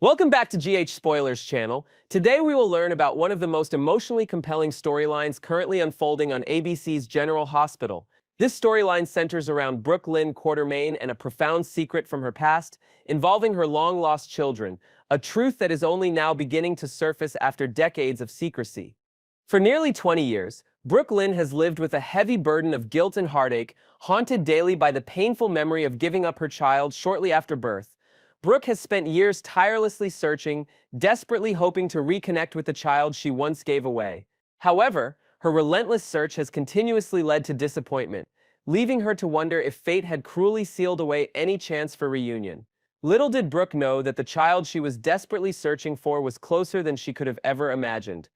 Welcome back to GH Spoilers channel. Today we will learn about one of the most emotionally compelling storylines currently unfolding on ABC's General Hospital. This storyline centers around Brook Lynn Quartermain and a profound secret from her past involving her long-lost children, a truth that is only now beginning to surface after decades of secrecy. For nearly 20 years, Brook Lynn has lived with a heavy burden of guilt and heartache, haunted daily by the painful memory of giving up her child shortly after birth. Brook has spent years tirelessly searching, desperately hoping to reconnect with the child she once gave away. However, her relentless search has continuously led to disappointment, leaving her to wonder if fate had cruelly sealed away any chance for reunion. Little did Brook know that the child she was desperately searching for was closer than she could have ever imagined.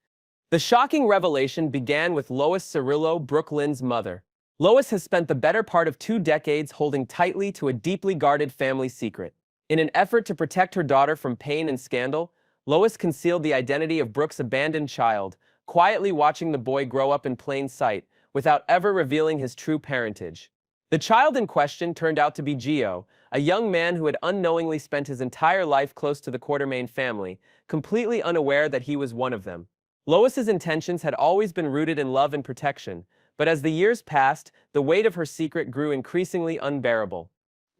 The shocking revelation began with Lois Cirillo, Brook Lynn's mother. Lois has spent the better part of 2 decades holding tightly to a deeply guarded family secret. In an effort to protect her daughter from pain and scandal, Lois concealed the identity of Brook's abandoned child, quietly watching the boy grow up in plain sight, without ever revealing his true parentage. The child in question turned out to be Gio, a young man who had unknowingly spent his entire life close to the Quartermain family, completely unaware that he was one of them. Lois's intentions had always been rooted in love and protection, but as the years passed, the weight of her secret grew increasingly unbearable.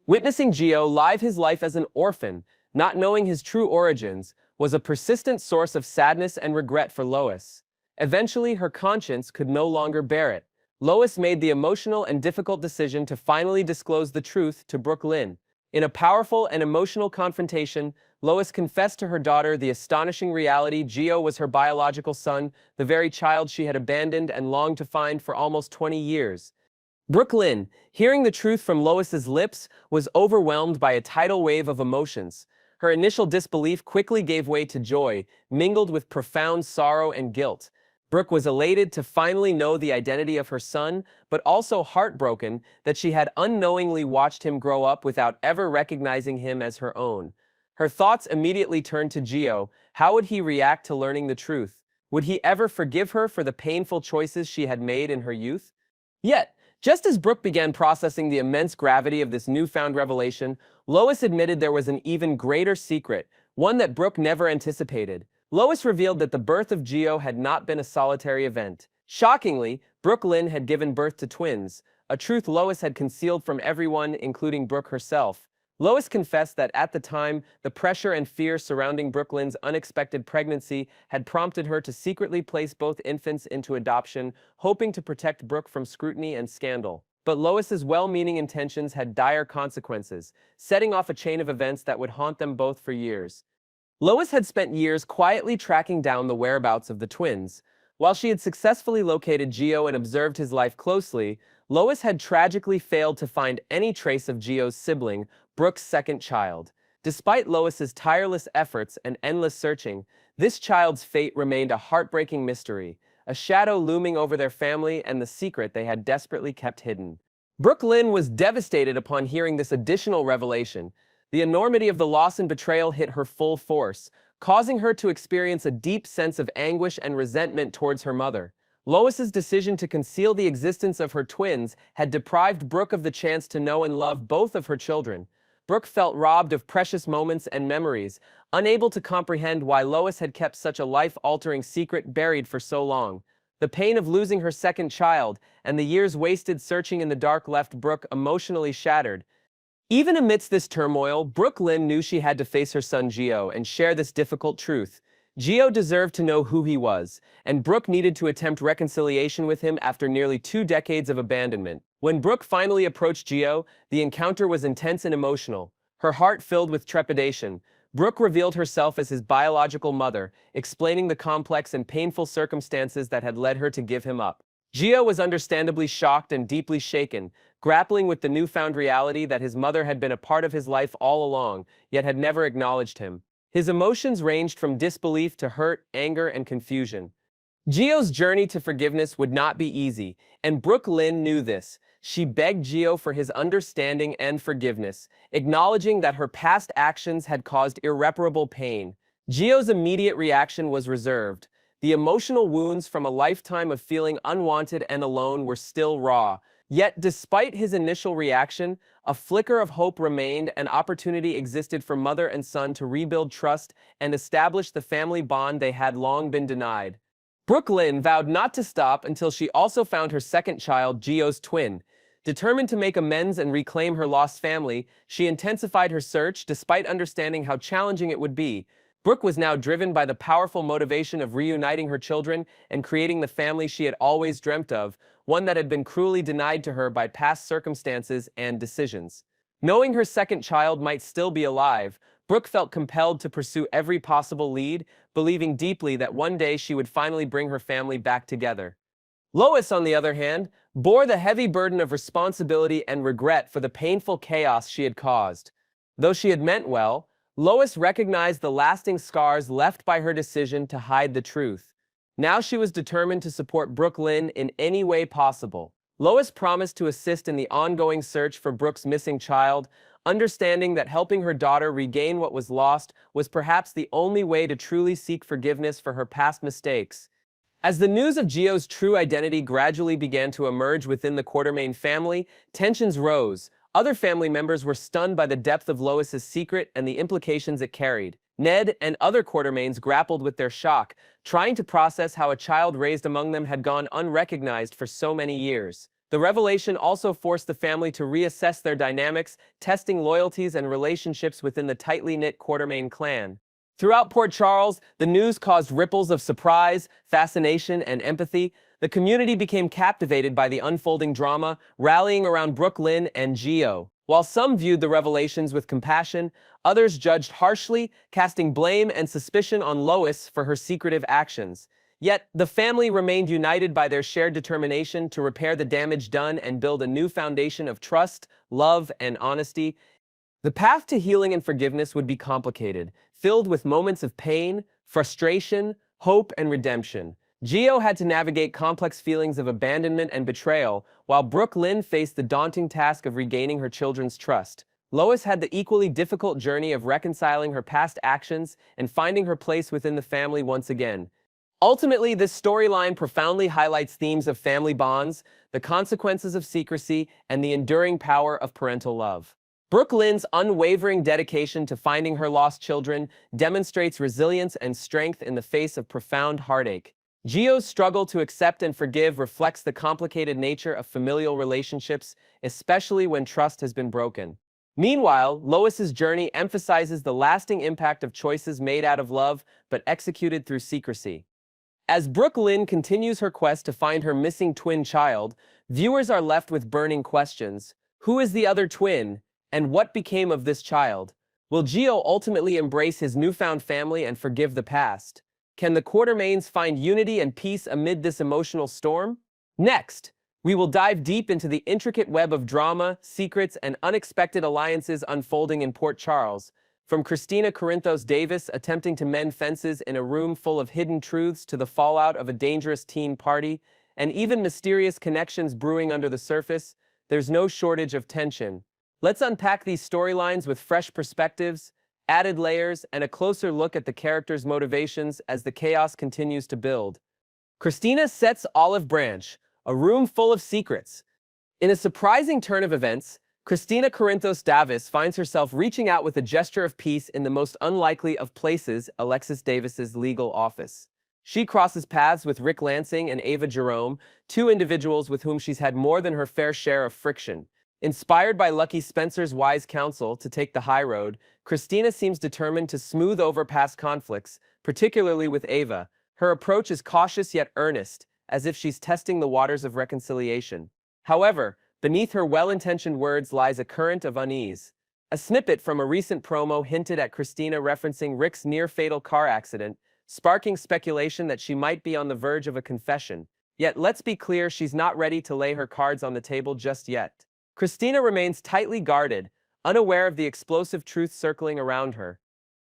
Witnessing Gio live his life as an orphan, not knowing his true origins, was a persistent source of sadness and regret for Lois. Eventually, her conscience could no longer bear it. Lois made the emotional and difficult decision to finally disclose the truth to Brook Lynn. In a powerful and emotional confrontation, Lois confessed to her daughter the astonishing reality: Gio was her biological son, the very child she had abandoned and longed to find for almost 20 years. Brook Lynn, hearing the truth from Lois's lips, was overwhelmed by a tidal wave of emotions. Her initial disbelief quickly gave way to joy, mingled with profound sorrow and guilt. Brook was elated to finally know the identity of her son, but also heartbroken that she had unknowingly watched him grow up without ever recognizing him as her own. Her thoughts immediately turned to Gio. How would he react to learning the truth? Would he ever forgive her for the painful choices she had made in her youth? Yet, just as Brook began processing the immense gravity of this newfound revelation, Lois admitted there was an even greater secret, one that Brook never anticipated. Lois revealed that the birth of Gio had not been a solitary event. Shockingly, Brook Lynn had given birth to twins, a truth Lois had concealed from everyone, including Brook herself. Lois confessed that at the time, the pressure and fear surrounding Brook Lynn's unexpected pregnancy had prompted her to secretly place both infants into adoption, hoping to protect Brook from scrutiny and scandal. But Lois's well-meaning intentions had dire consequences, setting off a chain of events that would haunt them both for years. Lois had spent years quietly tracking down the whereabouts of the twins. While she had successfully located Gio and observed his life closely, Lois had tragically failed to find any trace of Gio's sibling, Brook's second child. Despite Lois's tireless efforts and endless searching, this child's fate remained a heartbreaking mystery, a shadow looming over their family and the secret they had desperately kept hidden. Brook Lynn was devastated upon hearing this additional revelation. The enormity of the loss and betrayal hit her full force, causing her to experience a deep sense of anguish and resentment towards her mother. Lois's decision to conceal the existence of her twins had deprived Brook of the chance to know and love both of her children. Brook felt robbed of precious moments and memories, unable to comprehend why Lois had kept such a life-altering secret buried for so long. The pain of losing her second child and the years wasted searching in the dark left Brook emotionally shattered. Even amidst this turmoil, Brook Lynn knew she had to face her son Gio and share this difficult truth. Gio deserved to know who he was, and Brook needed to attempt reconciliation with him after nearly 2 decades of abandonment. When Brook finally approached Gio, the encounter was intense and emotional. Her heart filled with trepidation, Brook revealed herself as his biological mother, explaining the complex and painful circumstances that had led her to give him up. Gio was understandably shocked and deeply shaken, grappling with the newfound reality that his mother had been a part of his life all along, yet had never acknowledged him. His emotions ranged from disbelief to hurt, anger, and confusion. Gio's journey to forgiveness would not be easy, and Brook Lynn knew this. She begged Gio for his understanding and forgiveness, acknowledging that her past actions had caused irreparable pain. Gio's immediate reaction was reserved. The emotional wounds from a lifetime of feeling unwanted and alone were still raw. Yet, despite his initial reaction, a flicker of hope remained and opportunity existed for mother and son to rebuild trust and establish the family bond they had long been denied. Brook Lynn vowed not to stop until she also found her second child, Gio's twin. Determined to make amends and reclaim her lost family, she intensified her search despite understanding how challenging it would be. Brooke was now driven by the powerful motivation of reuniting her children and creating the family she had always dreamt of, one that had been cruelly denied to her by past circumstances and decisions. Knowing her second child might still be alive, Brooke felt compelled to pursue every possible lead, believing deeply that one day she would finally bring her family back together. Lois, on the other hand, bore the heavy burden of responsibility and regret for the painful chaos she had caused. Though she had meant well, Lois recognized the lasting scars left by her decision to hide the truth. Now she was determined to support Brook Lynn in any way possible. Lois promised to assist in the ongoing search for Brooke's missing child, understanding that helping her daughter regain what was lost was perhaps the only way to truly seek forgiveness for her past mistakes. As the news of Gio's true identity gradually began to emerge within the Quartermain family, tensions rose. Other family members were stunned by the depth of Lois's secret and the implications it carried. Ned and other Quartermains grappled with their shock, trying to process how a child raised among them had gone unrecognized for so many years. The revelation also forced the family to reassess their dynamics, testing loyalties and relationships within the tightly knit Quartermain clan. Throughout Port Charles, the news caused ripples of surprise, fascination, and empathy. The community became captivated by the unfolding drama, rallying around Brook Lynn and Gio. While some viewed the revelations with compassion, others judged harshly, casting blame and suspicion on Lois for her secretive actions. Yet, the family remained united by their shared determination to repair the damage done and build a new foundation of trust, love, and honesty. The path to healing and forgiveness would be complicated, filled with moments of pain, frustration, hope, and redemption. Gio had to navigate complex feelings of abandonment and betrayal, while Brook Lynn faced the daunting task of regaining her children's trust. Lois had the equally difficult journey of reconciling her past actions and finding her place within the family once again. Ultimately, this storyline profoundly highlights themes of family bonds, the consequences of secrecy, and the enduring power of parental love. Brook Lynn's unwavering dedication to finding her lost children demonstrates resilience and strength in the face of profound heartache. Gio's struggle to accept and forgive reflects the complicated nature of familial relationships, especially when trust has been broken. Meanwhile, Lois's journey emphasizes the lasting impact of choices made out of love but executed through secrecy. As Brook Lynn continues her quest to find her missing twin child, viewers are left with burning questions. Who is the other twin? And what became of this child? Will Gio ultimately embrace his newfound family and forgive the past? Can the Quartermains find unity and peace amid this emotional storm? Next, we will dive deep into the intricate web of drama, secrets, and unexpected alliances unfolding in Port Charles. From Christina Corinthos Davis attempting to mend fences in a room full of hidden truths to the fallout of a dangerous teen party, and even mysterious connections brewing under the surface, there's no shortage of tension. Let's unpack these storylines with fresh perspectives, added layers, and a closer look at the characters' motivations as the chaos continues to build. Christina sets Olive Branch, a room full of secrets. In a surprising turn of events, Christina Corinthos Davis finds herself reaching out with a gesture of peace in the most unlikely of places, Alexis Davis's legal office. She crosses paths with Rick Lansing and Ava Jerome, two individuals with whom she's had more than her fair share of friction. Inspired by Lucky Spencer's wise counsel to take the high road, Christina seems determined to smooth over past conflicts, particularly with Ava. Her approach is cautious yet earnest, as if she's testing the waters of reconciliation. However, beneath her well-intentioned words lies a current of unease. A snippet from a recent promo hinted at Christina referencing Rick's near-fatal car accident, sparking speculation that she might be on the verge of a confession. Yet let's be clear, she's not ready to lay her cards on the table just yet. Christina remains tightly guarded, unaware of the explosive truth circling around her.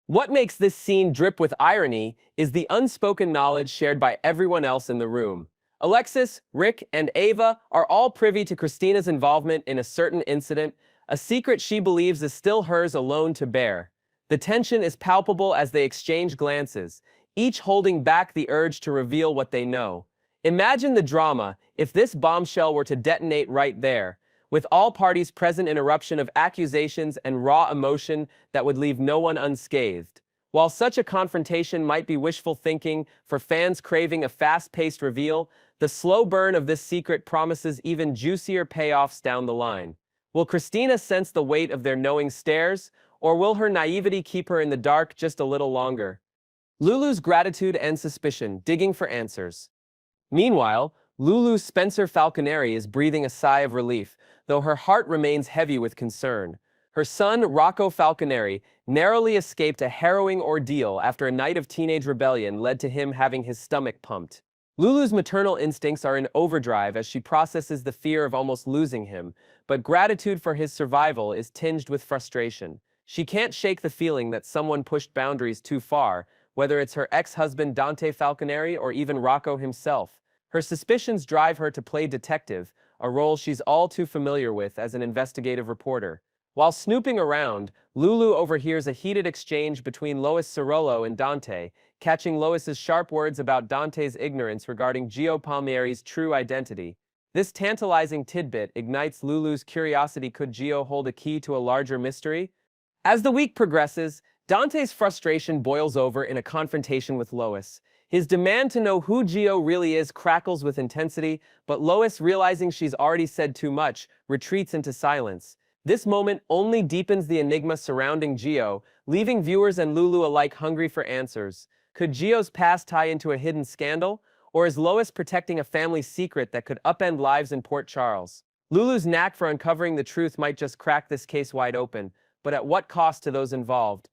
What makes this scene drip with irony is the unspoken knowledge shared by everyone else in the room. Alexis, Rick, and Ava are all privy to Christina's involvement in a certain incident, a secret she believes is still hers alone to bear. The tension is palpable as they exchange glances, each holding back the urge to reveal what they know. Imagine the drama if this bombshell were to detonate right there, with all parties present, an eruption of accusations and raw emotion that would leave no one unscathed. While such a confrontation might be wishful thinking for fans craving a fast-paced reveal, the slow burn of this secret promises even juicier payoffs down the line. Will Christina sense the weight of their knowing stares, or will her naivety keep her in the dark just a little longer? Lulu's gratitude and suspicion, digging for answers. Meanwhile, Lulu Spencer Falconeri is breathing a sigh of relief, though her heart remains heavy with concern. Her son, Rocco Falconeri, narrowly escaped a harrowing ordeal after a night of teenage rebellion led to him having his stomach pumped. Lulu's maternal instincts are in overdrive as she processes the fear of almost losing him, but gratitude for his survival is tinged with frustration. She can't shake the feeling that someone pushed boundaries too far, whether it's her ex-husband Dante Falconeri or even Rocco himself. Her suspicions drive her to play detective, a role she's all too familiar with as an investigative reporter. While snooping around, Lulu overhears a heated exchange between Lois Cirolo and Dante, catching Lois's sharp words about Dante's ignorance regarding Gio Palmieri's true identity. This tantalizing tidbit ignites Lulu's curiosity. Could Gio hold a key to a larger mystery? As the week progresses, Dante's frustration boils over in a confrontation with Lois. His demand to know who Gio really is crackles with intensity, but Lois, realizing she's already said too much, retreats into silence. This moment only deepens the enigma surrounding Gio, leaving viewers and Lulu alike hungry for answers. Could Gio's past tie into a hidden scandal? Or is Lois protecting a family secret that could upend lives in Port Charles? Lulu's knack for uncovering the truth might just crack this case wide open, but at what cost to those involved?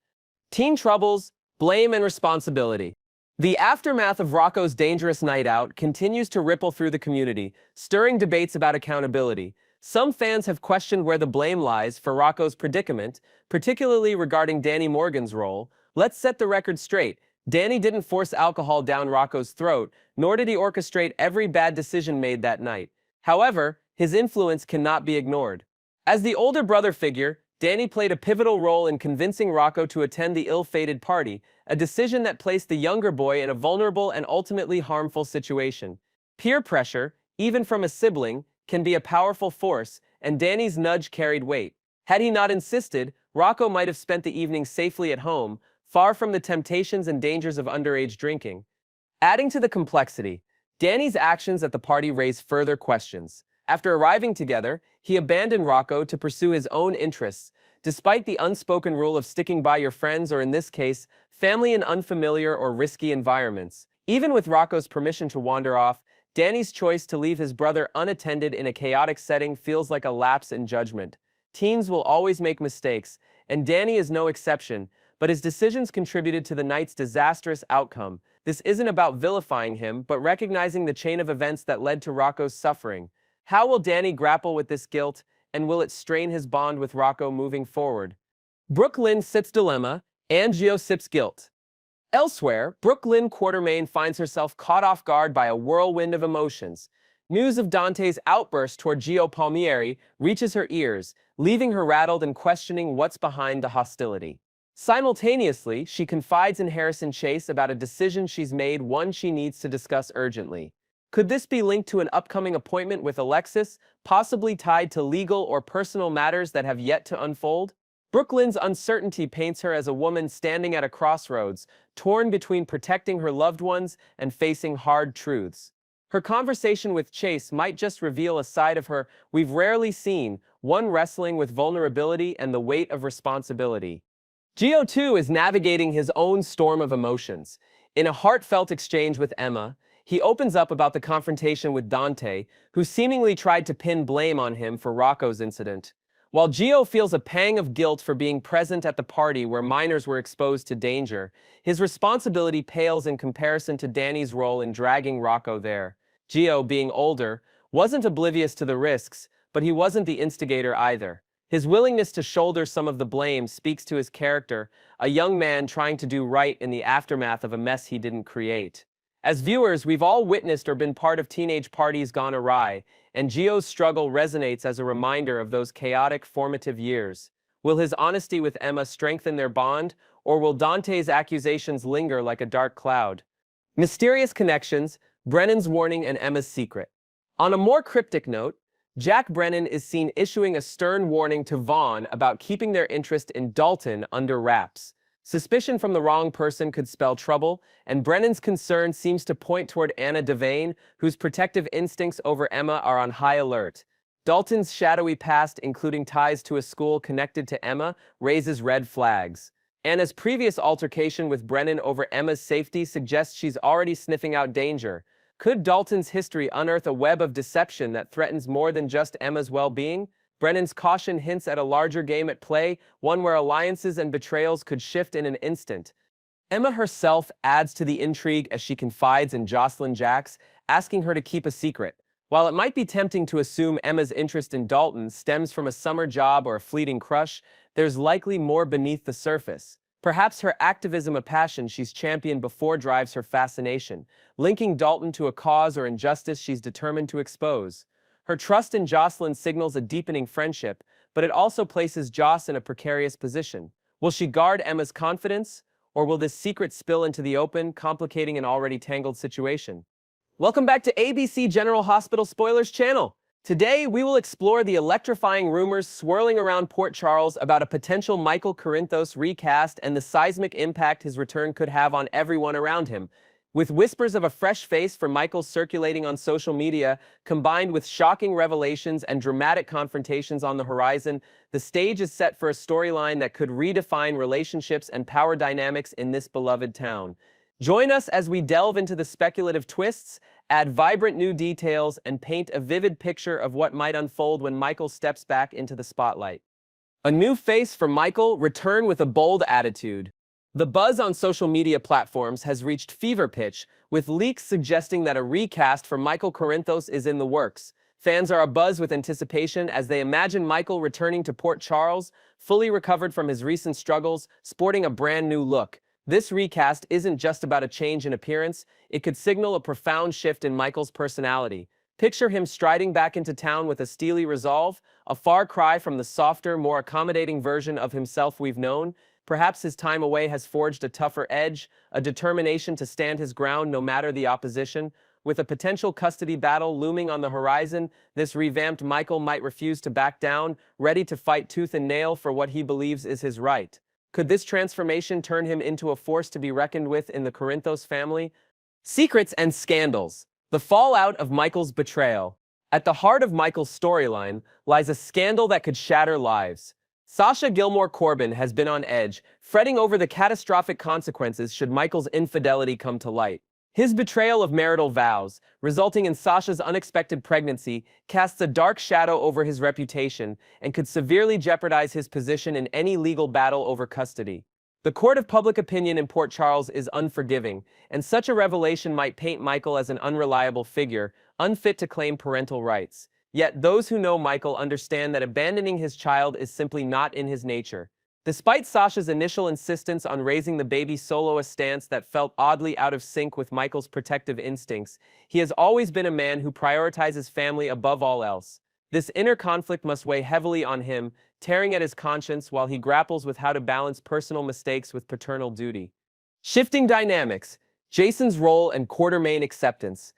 Teen troubles, blame and responsibility. The aftermath of Rocco's dangerous night out continues to ripple through the community, stirring debates about accountability. Some fans have questioned where the blame lies for Rocco's predicament, particularly regarding Danny Morgan's role. Let's set the record straight. Danny didn't force alcohol down Rocco's throat, nor did he orchestrate every bad decision made that night. However, his influence cannot be ignored. As the older brother figure, Danny played a pivotal role in convincing Rocco to attend the ill-fated party, a decision that placed the younger boy in a vulnerable and ultimately harmful situation. Peer pressure, even from a sibling, can be a powerful force, and Danny's nudge carried weight. Had he not insisted, Rocco might have spent the evening safely at home, far from the temptations and dangers of underage drinking. Adding to the complexity, Danny's actions at the party raise further questions. After arriving together, he abandoned Rocco to pursue his own interests, despite the unspoken rule of sticking by your friends, or in this case, family, in unfamiliar or risky environments. Even with Rocco's permission to wander off, Danny's choice to leave his brother unattended in a chaotic setting feels like a lapse in judgment. Teens will always make mistakes, and Danny is no exception, but his decisions contributed to the night's disastrous outcome. This isn't about vilifying him, but recognizing the chain of events that led to Rocco's suffering. How will Danny grapple with this guilt, and will it strain his bond with Rocco moving forward? Brook Lynn sips dilemma, and Gio sips guilt. Elsewhere, Brook Lynn Quartermain finds herself caught off guard by a whirlwind of emotions. News of Dante's outburst toward Gio Palmieri reaches her ears, leaving her rattled and questioning what's behind the hostility. Simultaneously, she confides in Harrison Chase about a decision she's made, one she needs to discuss urgently. Could this be linked to an upcoming appointment with Alexis, possibly tied to legal or personal matters that have yet to unfold? Brook Lynn's uncertainty paints her as a woman standing at a crossroads, torn between protecting her loved ones and facing hard truths. Her conversation with Chase might just reveal a side of her we've rarely seen, one wrestling with vulnerability and the weight of responsibility. Gio, too, is navigating his own storm of emotions. In a heartfelt exchange with Emma, he opens up about the confrontation with Dante, who seemingly tried to pin blame on him for Rocco's incident. While Gio feels a pang of guilt for being present at the party where minors were exposed to danger, his responsibility pales in comparison to Danny's role in dragging Rocco there. Gio, being older, wasn't oblivious to the risks, but he wasn't the instigator either. His willingness to shoulder some of the blame speaks to his character, a young man trying to do right in the aftermath of a mess he didn't create. As viewers, we've all witnessed or been part of teenage parties gone awry, and Gio's struggle resonates as a reminder of those chaotic, formative years. Will his honesty with Emma strengthen their bond, or will Dante's accusations linger like a dark cloud? Mysterious connections, Brennan's warning and Emma's secret. On a more cryptic note, Jack Brennan is seen issuing a stern warning to Vaughn about keeping their interest in Dalton under wraps. Suspicion from the wrong person could spell trouble, and Brennan's concern seems to point toward Anna Devane, whose protective instincts over Emma are on high alert. Dalton's shadowy past, including ties to a school connected to Emma, raises red flags. Anna's previous altercation with Brennan over Emma's safety suggests she's already sniffing out danger. Could Dalton's history unearth a web of deception that threatens more than just Emma's well-being? Brennan's caution hints at a larger game at play, one where alliances and betrayals could shift in an instant. Emma herself adds to the intrigue as she confides in Jocelyn Jacks, asking her to keep a secret. While it might be tempting to assume Emma's interest in Dalton stems from a summer job or a fleeting crush, there's likely more beneath the surface. Perhaps her activism, a passion she's championed before, drives her fascination, linking Dalton to a cause or injustice she's determined to expose. Her trust in Jocelyn signals a deepening friendship, but it also places Joss in a precarious position. Will she guard Emma's confidence, or will this secret spill into the open, complicating an already tangled situation? Welcome back to ABC General Hospital Spoilers channel. Today, we will explore the electrifying rumors swirling around Port Charles about a potential Michael Corinthos recast and the seismic impact his return could have on everyone around him. With whispers of a fresh face for Michael circulating on social media, combined with shocking revelations and dramatic confrontations on the horizon, the stage is set for a storyline that could redefine relationships and power dynamics in this beloved town. Join us as we delve into the speculative twists, add vibrant new details, and paint a vivid picture of what might unfold when Michael steps back into the spotlight. A new face for Michael, return with a bold attitude. The buzz on social media platforms has reached fever pitch, with leaks suggesting that a recast for Michael Corinthos is in the works. Fans are abuzz with anticipation as they imagine Michael returning to Port Charles, fully recovered from his recent struggles, sporting a brand new look. This recast isn't just about a change in appearance, it could signal a profound shift in Michael's personality. Picture him striding back into town with a steely resolve, a far cry from the softer, more accommodating version of himself we've known. Perhaps his time away has forged a tougher edge, a determination to stand his ground no matter the opposition. With a potential custody battle looming on the horizon, this revamped Michael might refuse to back down, ready to fight tooth and nail for what he believes is his right. Could this transformation turn him into a force to be reckoned with in the Corinthos family? Secrets and scandals. The fallout of Michael's betrayal. At the heart of Michael's storyline lies a scandal that could shatter lives. Sasha Gilmore Corbin has been on edge, fretting over the catastrophic consequences should Michael's infidelity come to light. His betrayal of marital vows, resulting in Sasha's unexpected pregnancy, casts a dark shadow over his reputation and could severely jeopardize his position in any legal battle over custody. The court of public opinion in Port Charles is unforgiving, and such a revelation might paint Michael as an unreliable figure, unfit to claim parental rights. Yet those who know Michael understand that abandoning his child is simply not in his nature. Despite Sasha's initial insistence on raising the baby solo, a stance that felt oddly out of sync with Michael's protective instincts, he has always been a man who prioritizes family above all else. This inner conflict must weigh heavily on him, tearing at his conscience while he grapples with how to balance personal mistakes with paternal duty. Shifting dynamics, Jason's role and Quartermain acceptance.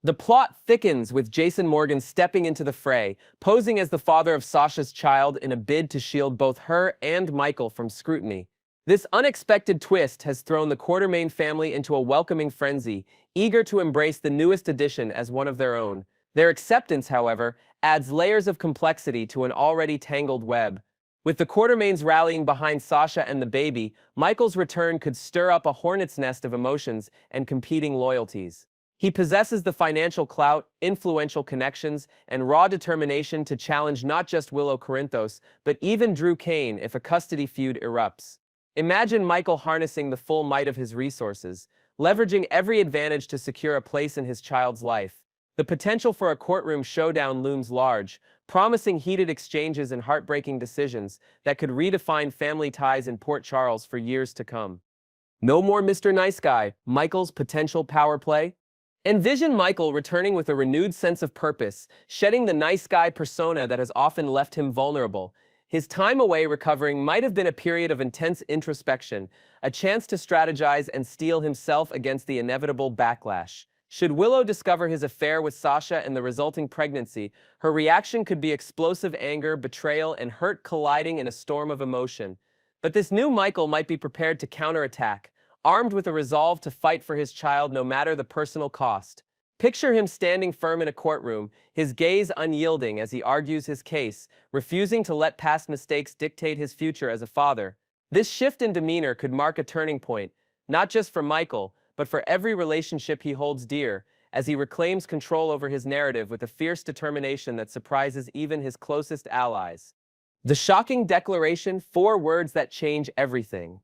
The plot thickens with Jason Morgan stepping into the fray, posing as the father of Sasha's child in a bid to shield both her and Michael from scrutiny. This unexpected twist has thrown the Quartermain family into a welcoming frenzy, eager to embrace the newest addition as one of their own. Their acceptance, however, adds layers of complexity to an already tangled web. With the Quartermains rallying behind Sasha and the baby, Michael's return could stir up a hornet's nest of emotions and competing loyalties. He possesses the financial clout, influential connections, and raw determination to challenge not just Willow Corinthos, but even Drew Kane if a custody feud erupts. Imagine Michael harnessing the full might of his resources, leveraging every advantage to secure a place in his child's life. The potential for a courtroom showdown looms large, promising heated exchanges and heartbreaking decisions that could redefine family ties in Port Charles for years to come. No more Mr. Nice Guy, Michael's potential power play? Envision Michael returning with a renewed sense of purpose, shedding the nice guy persona that has often left him vulnerable. His time away recovering might have been a period of intense introspection, a chance to strategize and steel himself against the inevitable backlash. Should Willow discover his affair with Sasha and the resulting pregnancy, her reaction could be explosive anger, betrayal, and hurt colliding in a storm of emotion. But this new Michael might be prepared to counterattack, armed with a resolve to fight for his child no matter the personal cost. Picture him standing firm in a courtroom, his gaze unyielding as he argues his case, refusing to let past mistakes dictate his future as a father. This shift in demeanor could mark a turning point, not just for Michael, but for every relationship he holds dear, as he reclaims control over his narrative with a fierce determination that surprises even his closest allies. The shocking declaration, 4 words that change everything.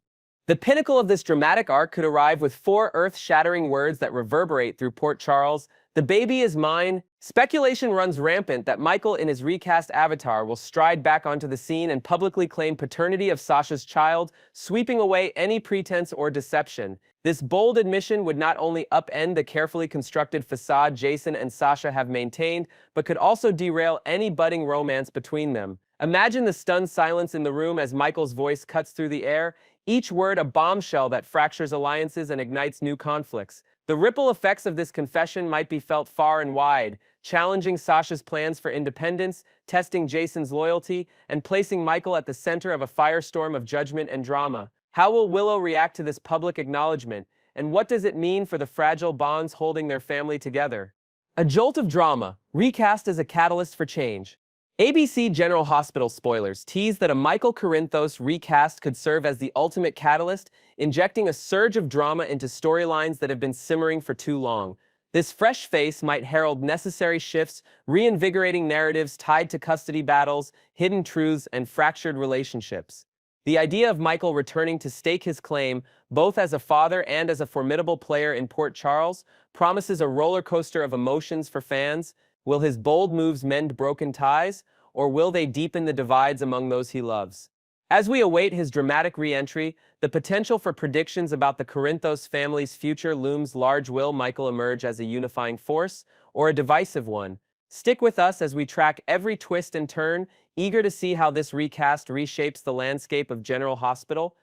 The pinnacle of this dramatic arc could arrive with 4 earth-shattering words that reverberate through Port Charles. The baby is mine. Speculation runs rampant that Michael in his recast avatar will stride back onto the scene and publicly claim paternity of Sasha's child, sweeping away any pretense or deception. This bold admission would not only upend the carefully constructed facade Jason and Sasha have maintained, but could also derail any budding romance between them. Imagine the stunned silence in the room as Michael's voice cuts through the air, each word a bombshell that fractures alliances and ignites new conflicts. The ripple effects of this confession might be felt far and wide, challenging Sasha's plans for independence, testing Jason's loyalty, and placing Michael at the center of a firestorm of judgment and drama. How will Willow react to this public acknowledgement, and what does it mean for the fragile bonds holding their family together? A jolt of drama, recast as a catalyst for change. ABC General Hospital spoilers tease that a Michael Corinthos recast could serve as the ultimate catalyst, injecting a surge of drama into storylines that have been simmering for too long. This fresh face might herald necessary shifts, reinvigorating narratives tied to custody battles, hidden truths, and fractured relationships. The idea of Michael returning to stake his claim, both as a father and as a formidable player in Port Charles, promises a roller coaster of emotions for fans. Will his bold moves mend broken ties, or will they deepen the divides among those he loves? As we await his dramatic re-entry, the potential for predictions about the Corinthos family's future looms large. Will Michael emerge as a unifying force, or a divisive one? Stick with us as we track every twist and turn, eager to see how this recast reshapes the landscape of General Hospital.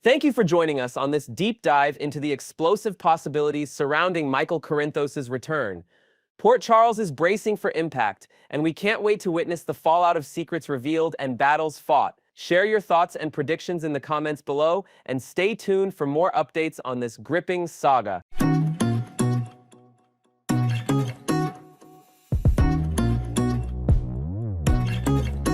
Thank you for joining us on this deep dive into the explosive possibilities surrounding Michael Corinthos' return. Port Charles is bracing for impact, and we can't wait to witness the fallout of secrets revealed and battles fought. Share your thoughts and predictions in the comments below, and stay tuned for more updates on this gripping saga.